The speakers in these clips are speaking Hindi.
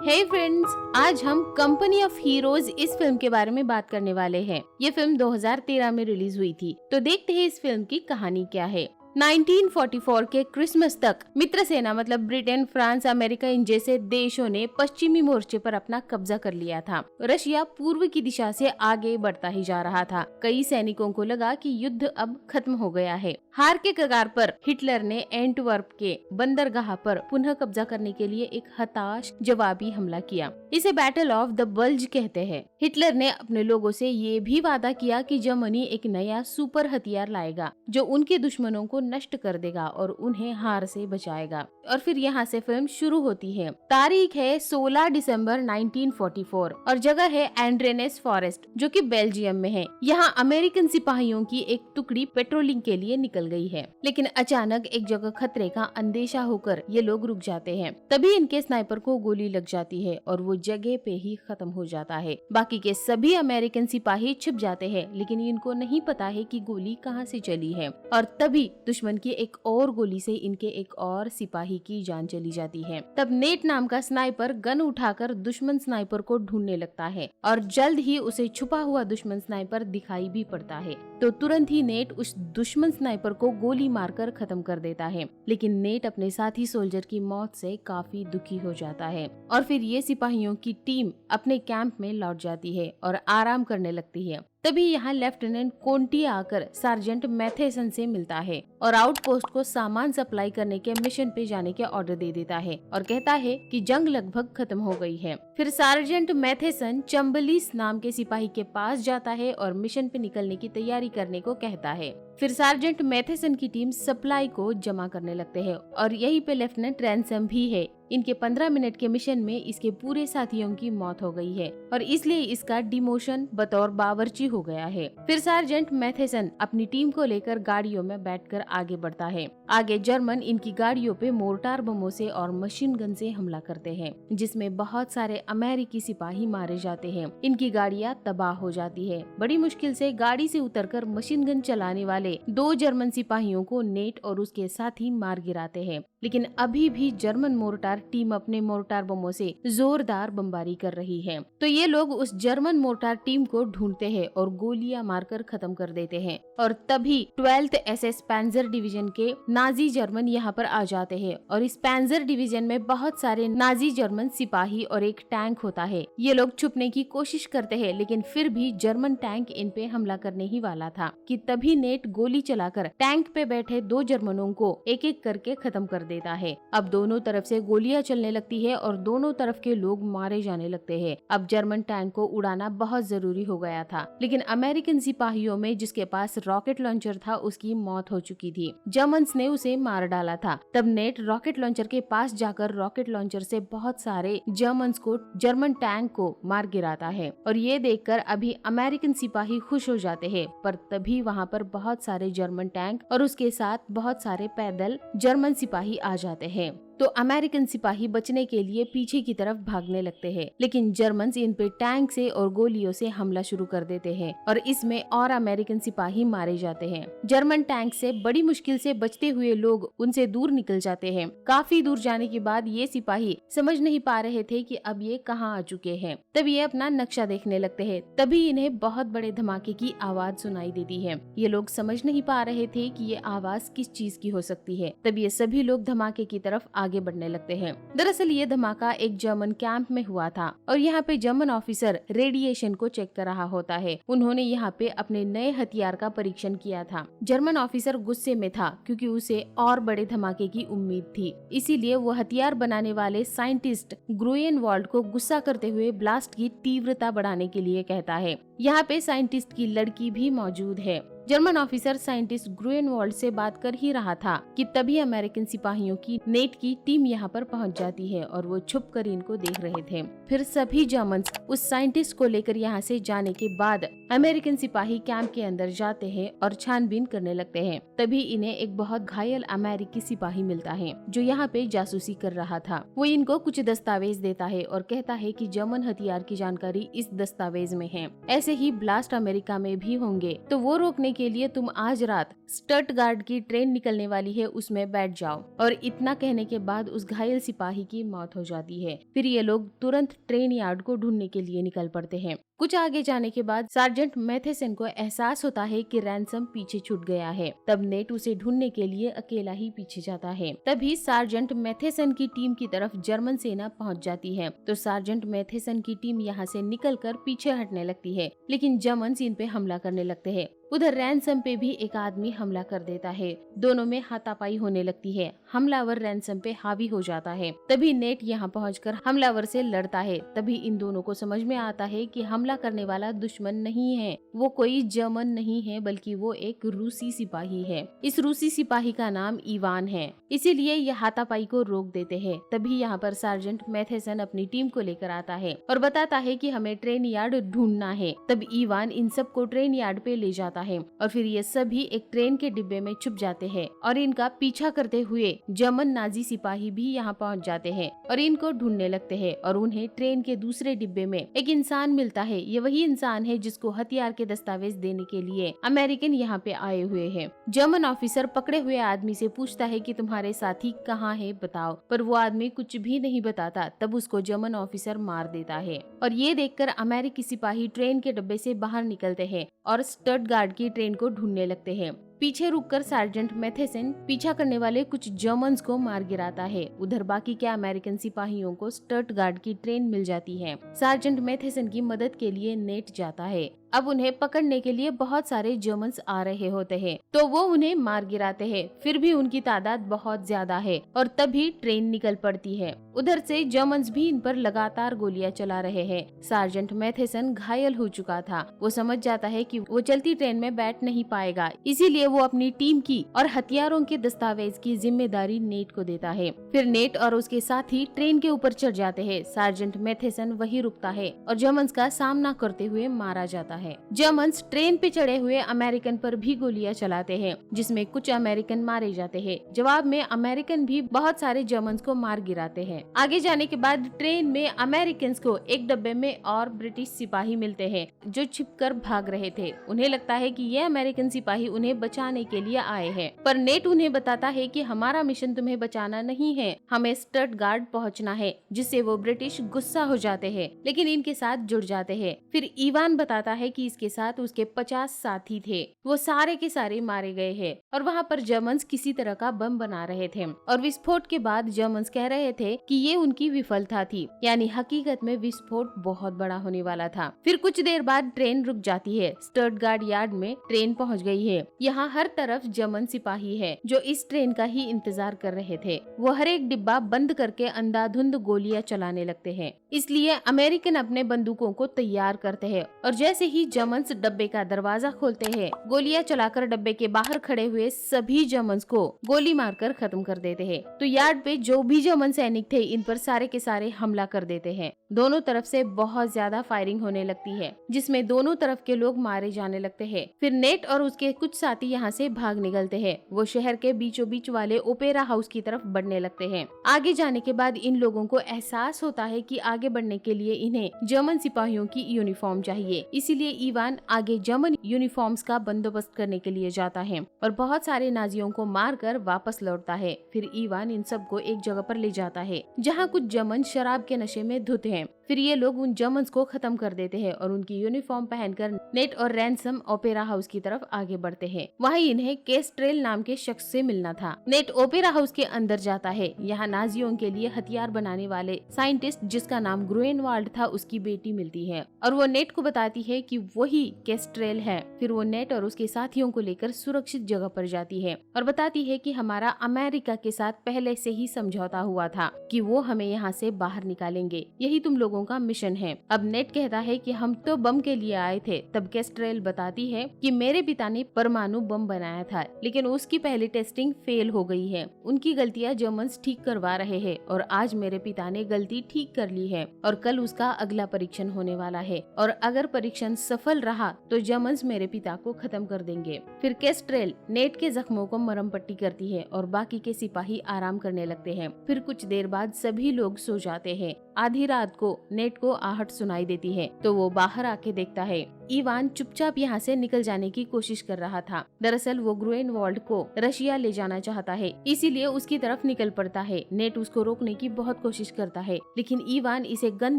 हे फ्रेंड्स, आज हम कंपनी ऑफ हीरोज इस फिल्म के बारे में बात करने वाले हैं। ये फिल्म 2013 में रिलीज हुई थी। तो देखते हैं इस फिल्म की कहानी क्या है। 1944 के क्रिसमस तक मित्र सेना मतलब ब्रिटेन, फ्रांस, अमेरिका इन जैसे देशों ने पश्चिमी मोर्चे पर अपना कब्जा कर लिया था। रशिया पूर्व की दिशा से आगे बढ़ता ही जा रहा था। कई सैनिकों को लगा कि युद्ध अब खत्म हो गया है। हार के कगार पर हिटलर ने एंटवर्प के बंदरगाह पर पुनः कब्जा करने के लिए एक हताश जवाबी हमला किया। इसे बैटल ऑफ द बल्ज कहते हैं। हिटलर ने अपने लोगों से ये भी वादा किया कि जर्मनी एक नया सुपर हथियार लाएगा जो उनके दुश्मनों को नष्ट कर देगा और उन्हें हार से बचाएगा। और फिर यहाँ से फिल्म शुरू होती है। तारीख है 16 दिसंबर 1944 और जगह है एंड्रेनेस फॉरेस्ट जो कि बेल्जियम में है। यहाँ अमेरिकन सिपाहियों की एक टुकड़ी पेट्रोलिंग के लिए निकल गई है, लेकिन अचानक एक जगह खतरे का अंदेशा होकर ये लोग रुक जाते हैं। तभी इनके स्नाइपर को गोली लग जाती है और वो जगह पे ही खत्म हो जाता है। बाकी के सभी अमेरिकन सिपाही छिप जाते हैं, लेकिन इनको नहीं पता है कि गोली कहाँ से चली है। और तभी दुश्मन की एक और गोली से इनके एक और सिपाही की जान चली जाती है। तब नेट नाम का स्नाइपर गन उठाकर दुश्मन स्नाइपर को ढूंढने लगता है और जल्द ही उसे छुपा हुआ दुश्मन स्नाइपर दिखाई भी पड़ता है। तो तुरंत ही नेट उस दुश्मन स्नाइपर को गोली मारकर खत्म कर देता है। लेकिन नेट अपने साथी सोल्जर की मौत से काफी दुखी हो जाता है और फिर ये सिपाहियों की टीम अपने कैंप में लौट जाती है और आराम करने लगती है। तभी यहाँ लेफ्टिनेंट कोंटी आकर सार्जेंट मैथेसन से मिलता है और आउटपोस्ट को सामान सप्लाई करने के मिशन पे जाने के ऑर्डर दे देता है और कहता है कि जंग लगभग खत्म हो गई है। फिर सार्जेंट मैथेसन चम्बलिस नाम के सिपाही के पास जाता है और मिशन पे निकलने की तैयारी करने को कहता है। फिर सार्जेंट मैथेसन की टीम सप्लाई को जमा करने लगते हैं और यहीं पे लेफ्टिनेंट रैनसम भी है। इनके 15 मिनट के मिशन में इसके पूरे साथियों की मौत हो गई है और इसलिए इसका डिमोशन बतौर बावर्ची हो गया है। फिर सार्जेंट मैथेसन अपनी टीम को लेकर गाड़ियों में बैठकर आगे बढ़ता है। आगे जर्मन इनकी गाड़ियों पे मोर्टार बमों से और मशीन गन से हमला करते हैं, जिसमें बहुत सारे अमेरिकी सिपाही मारे जाते हैं। इनकी गाड़ियां तबाह हो जाती है। बड़ी मुश्किल से गाड़ी से उतरकर मशीन गन चलाने वाले 2 जर्मन सिपाहियों को नेट और उसके साथी मार गिराते हैं। लेकिन अभी भी जर्मन मोर्टार टीम अपने मोर्टार बमों से जोरदार बमबारी कर रही है। तो ये लोग उस जर्मन मोर्टार टीम को ढूंढते हैं और गोलियां मारकर खत्म कर देते हैं। और तभी 12th SS पैंजर डिवीजन के नाजी जर्मन यहाँ पर आ जाते हैं और इस पैंजर डिवीजन में बहुत सारे नाजी जर्मन सिपाही और एक टैंक होता है। ये लोग छुपने की कोशिश करते हैं, लेकिन फिर भी जर्मन टैंक इन पे हमला करने ही वाला था कि तभी नेट गोली चलाकर टैंक पे बैठे 2 जर्मनों को एक एक करके खत्म कर देता है। अब दोनों तरफ से गोलियां चलने लगती है और दोनों तरफ के लोग मारे जाने लगते हैं। अब जर्मन टैंक को उड़ाना बहुत जरूरी हो गया था, लेकिन अमेरिकन सिपाहियों में जिसके पास रॉकेट लॉन्चर था उसकी मौत हो चुकी थी। जर्मन्स ने उसे मार डाला था। तब नेट रॉकेट लॉन्चर के पास जाकर रॉकेट लॉन्चर से बहुत सारे जर्मन्स को जर्मन टैंक को मार गिराता है और ये देखकर अभी अमेरिकन सिपाही खुश हो जाते हैं। पर तभी वहाँ पर बहुत सारे जर्मन टैंक और उसके साथ बहुत सारे पैदल जर्मन सिपाही आ जाते हैं। तो अमेरिकन सिपाही बचने के लिए पीछे की तरफ भागने लगते हैं, लेकिन जर्मन्स इन पे टैंक से और गोलियों से हमला शुरू कर देते हैं और इसमें और अमेरिकन सिपाही मारे जाते हैं। जर्मन टैंक से बड़ी मुश्किल से बचते हुए लोग उनसे दूर निकल जाते हैं। काफी दूर जाने के बाद ये सिपाही समझ नहीं पा रहे थे कि अब ये कहाँ आ चुके हैं। तब ये अपना नक्शा देखने लगते हैं। तभी इन्हें बहुत बड़े धमाके की आवाज सुनाई देती है। ये लोग समझ नहीं पा रहे थे कि ये आवाज किस चीज की हो सकती है। तब ये सभी लोग धमाके की तरफ आगे बढ़ने लगते हैं। दरअसल ये धमाका एक जर्मन कैंप में हुआ था और यहाँ पे जर्मन ऑफिसर रेडिएशन को चेक कर रहा होता है। उन्होंने यहाँ पे अपने नए हथियार का परीक्षण किया था। जर्मन ऑफिसर गुस्से में था क्योंकि उसे और बड़े धमाके की उम्मीद थी। इसीलिए वो हथियार बनाने वाले साइंटिस्ट ग्रूएनवाल्ड को गुस्सा करते हुए ब्लास्ट की तीव्रता बढ़ाने के लिए कहता है। यहाँ पे साइंटिस्ट की लड़की भी मौजूद है। जर्मन ऑफिसर साइंटिस्ट ग्रूएनवाल्ड से बात कर ही रहा था कि तभी अमेरिकन सिपाहियों की नेट की टीम यहाँ पर पहुँच जाती है और वो छुप कर इनको देख रहे थे। फिर सभी जर्मन्स उस साइंटिस्ट को लेकर यहाँ से जाने के बाद अमेरिकन सिपाही कैंप के अंदर जाते हैं और छानबीन करने लगते हैं। तभी इन्हें एक बहुत घायल अमेरिकी सिपाही मिलता है जो यहाँ पे जासूसी कर रहा था। वो इनको कुछ दस्तावेज देता है और कहता है कि जर्मन हथियार की जानकारी इस दस्तावेज में है। ऐसे ही ब्लास्ट अमेरिका में भी होंगे, तो वो रोकने ढूंढने के लिए तुम आज रात स्टटगार्ड की ट्रेन निकलने वाली है, उसमें बैठ जाओ। और इतना कहने के बाद उस घायल सिपाही की मौत हो जाती है। फिर ये लोग तुरंत ट्रेन यार्ड को ढूंढने के लिए निकल पड़ते हैं। कुछ आगे जाने के बाद सार्जेंट मैथेसन को एहसास होता है कि रैंसम पीछे छूट गया है। तब नेट उसे ढूंढने के लिए अकेला ही पीछे जाता है। तभी सार्जेंट मैथेसन की टीम की तरफ जर्मन सेना पहुंच जाती है। तो सार्जेंट मैथेसन की टीम यहाँ से निकलकर पीछे हटने लगती है, लेकिन जर्मन्स इन पे हमला करने लगते हैं। उधर रैंसम पे भी एक आदमी हमला कर देता है। दोनों में हाथापाई होने लगती है। हमलावर रैंसम पे हावी हो जाता है। तभी नेट यहाँ पहुंचकर हमलावर से लड़ता है। तभी इन दोनों को समझ में आता है कि हमला करने वाला दुश्मन नहीं है, वो कोई जर्मन नहीं है, बल्कि वो एक रूसी सिपाही है। इस रूसी सिपाही का नाम इवान है, इसीलिए ये हाथापाई को रोक देते हैं। तभी यहाँ पर सार्जेंट मैथेसन अपनी टीम को लेकर आता है और बताता है कि हमें ट्रेन यार्ड ढूंढना है। तब इवान इन सबको ट्रेन यार्ड पे ले जाता है और फिर ये सभी एक ट्रेन के डिब्बे में छुप जाते हैं और इनका पीछा करते हुए जर्मन नाजी सिपाही भी यहाँ पहुँच जाते हैं और इनको ढूंढने लगते हैं। और उन्हें ट्रेन के दूसरे डिब्बे में एक इंसान मिलता है। ये वही इंसान है जिसको हथियार के दस्तावेज देने के लिए अमेरिकन यहाँ पे आए हुए हैं। जर्मन ऑफिसर पकड़े हुए आदमी से पूछता है कि तुम्हारे साथी कहाँ है, बताओ। पर वो आदमी कुछ भी नहीं बताता। तब उसको जर्मन ऑफिसर मार देता है और ये देखकर अमेरिकी सिपाही ट्रेन के डब्बे से बाहर निकलते हैं और स्टटगार्ड की ट्रेन को ढूंढने लगते हैं। पीछे रुककर सार्जेंट मैथेसन पीछा करने वाले कुछ जर्मन्स को मार गिराता है। उधर बाकी के अमेरिकन सिपाहियों को स्टटगार्ड की ट्रेन मिल जाती है। सार्जेंट मैथेसन की मदद के लिए नेट जाता है। अब उन्हें पकड़ने के लिए बहुत सारे जर्मन्स आ रहे होते हैं, तो वो उन्हें मार गिराते हैं। फिर भी उनकी तादाद बहुत ज्यादा है और तभी ट्रेन निकल पड़ती है। उधर से जर्मन्स भी इन पर लगातार गोलियां चला रहे हैं। सार्जेंट मैथेसन घायल हो चुका था। वो समझ जाता है कि वो चलती ट्रेन में बैठ नहीं पाएगा, इसीलिए वो अपनी टीम की और हथियारों के दस्तावेज की जिम्मेदारी नेट को देता है। फिर नेट और उसके साथी ट्रेन के ऊपर चढ़ जाते हैं। सार्जेंट मैथेसन वहीं रुकता है और जर्मन्स का सामना करते हुए मारा जाता है। जर्मन्स ट्रेन पे चढ़े हुए अमेरिकन पर भी गोलियां चलाते हैं, जिसमें कुछ अमेरिकन मारे जाते हैं। जवाब में अमेरिकन भी बहुत सारे जर्मन्स को मार गिराते हैं। आगे जाने के बाद ट्रेन में अमेरिकन को एक डब्बे में और ब्रिटिश सिपाही मिलते हैं जो छिपकर भाग रहे थे। उन्हें लगता है कि ये अमेरिकन सिपाही उन्हें बचाने के लिए आए हैं, पर नेट उन्हें बताता है कि हमारा मिशन तुम्हें बचाना नहीं है, हमें स्टटगार्ड पहुंचना है। जिससे वो ब्रिटिश गुस्सा हो जाते हैं, लेकिन इनके साथ जुड़ जाते हैं। फिर इवान बताता है कि इसके साथ उसके 50 साथी थे, वो सारे के सारे मारे गए हैं और वहाँ पर जर्मन्स किसी तरह का बम बना रहे थे और विस्फोट के बाद जर्मन्स कह रहे थे कि ये उनकी विफलता थी, यानी हकीकत में विस्फोट बहुत बड़ा होने वाला था। फिर कुछ देर बाद ट्रेन रुक जाती है। स्टटगार्ड यार्ड में ट्रेन पहुँच गई है। यहाँ हर तरफ जर्मन सिपाही है जो इस ट्रेन का ही इंतजार कर रहे थे। वो हर एक डिब्बा बंद करके अंधाधुंध गोलियां चलाने लगते हैं। इसलिए अमेरिकन अपने बंदूकों को तैयार करते हैं और जैसे ही जर्मन्स डब्बे का दरवाजा खोलते हैं, गोलियां चलाकर डब्बे के बाहर खड़े हुए सभी जर्मन्स को गोली मारकर खत्म कर देते हैं। तो यार्ड पे जो भी जर्मन सैनिक थे, इन पर सारे के सारे हमला कर देते हैं। दोनों तरफ से बहुत ज्यादा फायरिंग होने लगती है, जिसमें दोनों तरफ के लोग मारे जाने लगते हैं। फिर नेट और उसके कुछ साथी यहाँ से भाग निकलते हैं। वो शहर के बीचों बीच वाले ओपेरा हाउस की तरफ बढ़ने लगते हैं। आगे जाने के बाद इन लोगों को एहसास होता है कि आगे बढ़ने के लिए इन्हें जर्मन सिपाहियों की यूनिफॉर्म चाहिए। इसीलिए इवान आगे जर्मन यूनिफॉर्म्स का बंदोबस्त करने के लिए जाता है और बहुत सारे नाजियों को मारकर वापस लौटता है। फिर इवान इन सबको एक जगह पर ले जाता है जहाँ कुछ जर्मन शराब के नशे में धुत हैं। फिर ये लोग उन जर्मन्स को खत्म कर देते हैं और उनकी यूनिफॉर्म पहनकर नेट और रैंसम ओपेरा हाउस की तरफ आगे बढ़ते हैं। वहीं इन्हें केस्ट्रेल नाम के शख्स से मिलना था। नेट ओपेरा हाउस के अंदर जाता है। यहाँ नाजियों के लिए हथियार बनाने वाले साइंटिस्ट जिसका नाम ग्रोएनवाल्ड था, उसकी बेटी मिलती है और वो नेट को बताती है कि वही केस्ट्रेल है। फिर वो नेट और उसके साथियों को लेकर सुरक्षित जगह पर जाती है और बताती है कि हमारा अमेरिका के साथ पहले से ही समझौता हुआ था कि वो हमें यहाँ से बाहर निकालेंगे, यही तुम लोगों का मिशन है। अब नेट कहता है कि हम तो बम के लिए आए थे। तब केस्ट्रेल बताती है कि मेरे पिता ने परमाणु बम बनाया था, लेकिन उसकी पहली टेस्टिंग फेल हो गई है। उनकी गलतियां जर्मन्स ठीक करवा रहे हैं और आज मेरे पिता ने गलती ठीक कर ली है और कल उसका अगला परीक्षण होने वाला है और अगर परीक्षण सफल रहा तो जर्मन्स मेरे पिता को खत्म कर देंगे। फिर केस्ट्रेल नेट के जख्मों को मरहम पट्टी करती है और बाकी के सिपाही आराम करने लगते हैं। फिर कुछ देर बाद सभी लोग सो जाते हैं। आधी रात को नेट को आहट सुनाई देती है तो वो बाहर आके देखता है इवान चुपचाप यहाँ से निकल जाने की कोशिश कर रहा था। दरअसल वो ग्रूएनवाल्ड को रशिया ले जाना चाहता है, इसीलिए उसकी तरफ निकल पड़ता है। नेट उसको रोकने की बहुत कोशिश करता है, लेकिन इवान इसे गन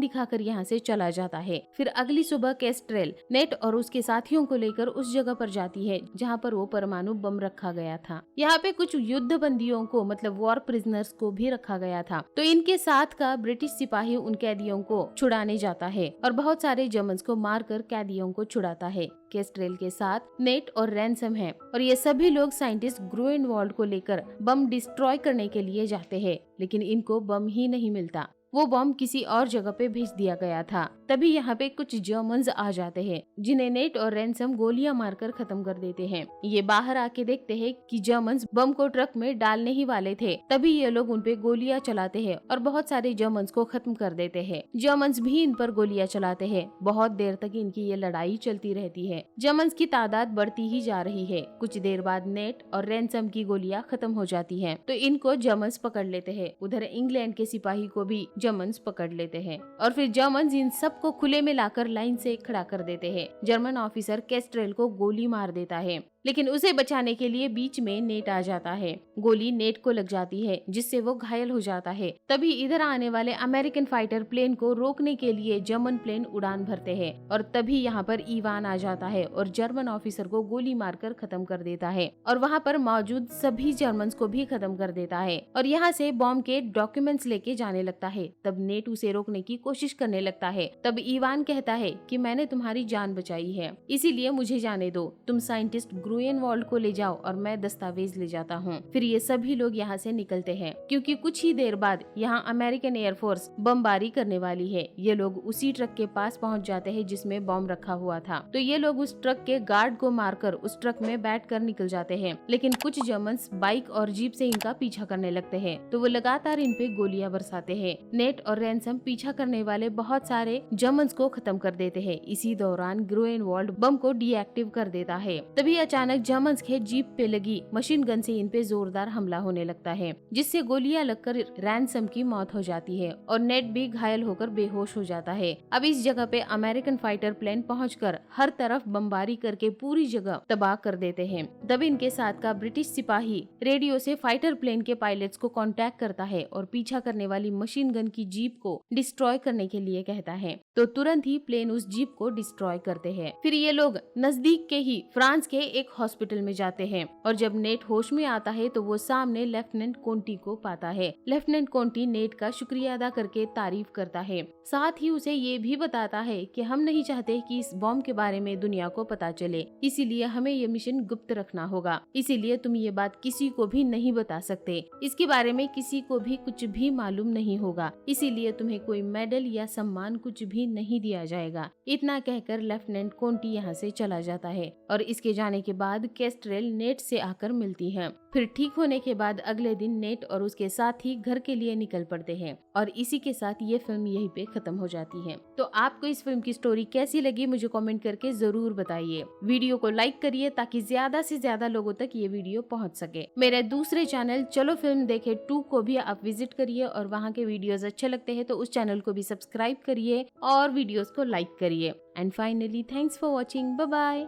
दिखाकर यहाँ से चला जाता है। फिर अगली सुबह केस्ट्रेल नेट और उसके साथियों को लेकर उस जगह पर जाती है जहाँ पर वो परमाणु बम रखा गया था। यहाँ पे कुछ युद्ध बंदियों को मतलब वॉर प्रिजनर्स को भी रखा गया था। तो इनके साथ का ब्रिटिश सिपाही उन कैदियों को छुड़ाने जाता है और बहुत सारे जर्मन्स को मारकर कैदियों को छुड़ाता है। केस्ट्रेल के साथ नेट और रैनसम है और ये सभी लोग साइंटिस्ट ग्रूएनवाल्ड को लेकर बम डिस्ट्रॉय करने के लिए जाते हैं, लेकिन इनको बम ही नहीं मिलता। वो बम किसी और जगह पे भेज दिया गया था। तभी यहाँ पे कुछ जर्मन्स आ जाते हैं जिन्हें नेट और रैनसम गोलियां मारकर खत्म कर देते हैं। ये बाहर आके देखते हैं कि जर्मन्स बम को ट्रक में डालने ही वाले थे। तभी ये लोग उन पे गोलियां चलाते हैं और बहुत सारे जर्मन्स को खत्म कर देते हैं। जर्मन्स भी इन पर गोलियां चलाते हैं। बहुत देर तक इनकी ये लड़ाई चलती रहती है। जर्मन्स की तादाद बढ़ती ही जा रही है। कुछ देर बाद नेट और रैनसम की गोलियां खत्म हो जाती है तो इनको जर्मन्स पकड़ लेते हैं। उधर इंग्लैंड के सिपाही को भी जर्मन्स पकड़ लेते हैं और फिर जर्मन्स इन सब को खुले में लाकर लाइन से खड़ा कर देते हैं। जर्मन ऑफिसर केस्ट्रेल को गोली मार देता है, लेकिन उसे बचाने के लिए बीच में नेट आ जाता है। गोली नेट को लग जाती है जिससे वो घायल हो जाता है। तभी इधर आने वाले अमेरिकन फाइटर प्लेन को रोकने के लिए जर्मन प्लेन उड़ान भरते हैं और तभी यहाँ पर इवान आ जाता है और जर्मन ऑफिसर को गोली मारकर खत्म कर देता है और वहाँ पर मौजूद सभी जर्मन्स को भी खत्म कर देता है और यहाँ से बॉम्ब के डॉक्यूमेंट्स लेके जाने लगता है। तब नेट उसे रोकने की कोशिश करने लगता है। तब इवान कहता है कि मैंने तुम्हारी जान बचाई है, इसीलिए मुझे जाने दो। तुम साइंटिस्ट ग्रूएनवाल्ड को ले जाओ और मैं दस्तावेज ले जाता हूँ। फिर ये सभी लोग यहाँ से निकलते हैं क्योंकि कुछ ही देर बाद यहाँ अमेरिकन एयरफोर्स बमबारी करने वाली है। ये लोग उसी ट्रक के पास पहुँच जाते हैं जिसमें बम रखा हुआ था। तो ये लोग उस ट्रक के गार्ड को मारकर उस ट्रक में बैठकर निकल जाते हैं, लेकिन कुछ जर्मन्स बाइक और जीप से इनका पीछा करने लगते हैं। तो वो लगातार इन पे गोलियां बरसाते हैं। नेट और रैनसम पीछा करने वाले बहुत सारे जर्मन्स को खत्म कर देते हैं। इसी दौरान ग्रूएनवाल्ड बम को डीएक्टिव कर देता है। तभी अचानक जर्मन्स के जीप पे लगी मशीन गन से इन पे जोरदार हमला होने लगता है, जिससे गोलियां लगकर रैनसम की मौत हो जाती है और नेट भी घायल होकर बेहोश हो जाता है। अब इस जगह पे अमेरिकन फाइटर प्लेन पहुंचकर हर तरफ बमबारी करके पूरी जगह तबाह कर देते हैं। तब इनके साथ का ब्रिटिश सिपाही रेडियो से फाइटर प्लेन के पायलट्स को कांटेक्ट करता है और पीछा करने वाली मशीन गन की जीप को डिस्ट्रॉय करने के लिए कहता है। तो तुरंत ही प्लेन उस जीप को डिस्ट्रॉय करते हैं। फिर ये लोग नजदीक के ही फ्रांस के एक हॉस्पिटल में जाते हैं और जब नेट होश में आता है तो वो सामने लेफ्टिनेंट कोंटी को पाता है। लेफ्टिनेंट कोंटी नेट का शुक्रिया अदा करके तारीफ करता है, साथ ही उसे ये भी बताता है कि हम नहीं चाहते कि इस बॉम्ब के बारे में दुनिया को पता चले, इसीलिए हमें ये मिशन गुप्त रखना होगा। इसीलिए तुम ये बात किसी को भी नहीं बता सकते। इसके बारे में किसी को भी कुछ भी मालूम नहीं होगा, इसीलिए तुम्हें कोई मेडल या सम्मान कुछ भी नहीं दिया जाएगा। इतना कहकर लेफ्टिनेंट कोंटी यहाँ से चला जाता है और इसके जाने के बाद केस्ट्रेल नेट से आकर मिलती है। फिर ठीक होने के बाद अगले दिन नेट और उसके साथी घर के लिए निकल पड़ते हैं और इसी के साथ ये फिल्म यहीं पे खत्म हो जाती है। तो आपको इस फिल्म की स्टोरी कैसी लगी मुझे कमेंट करके जरूर बताइए। वीडियो को लाइक करिए ताकि ज्यादा से ज्यादा लोगों तक ये वीडियो पहुंच सके। मेरे दूसरे चैनल चलो फिल्म देखे 2 को भी आप विजिट करिए और वहाँ के वीडियोस अच्छे लगते हैं तो उस चैनल को भी सब्सक्राइब करिए और वीडियोस को लाइक करिए। And finally thanks for watching. Bye bye.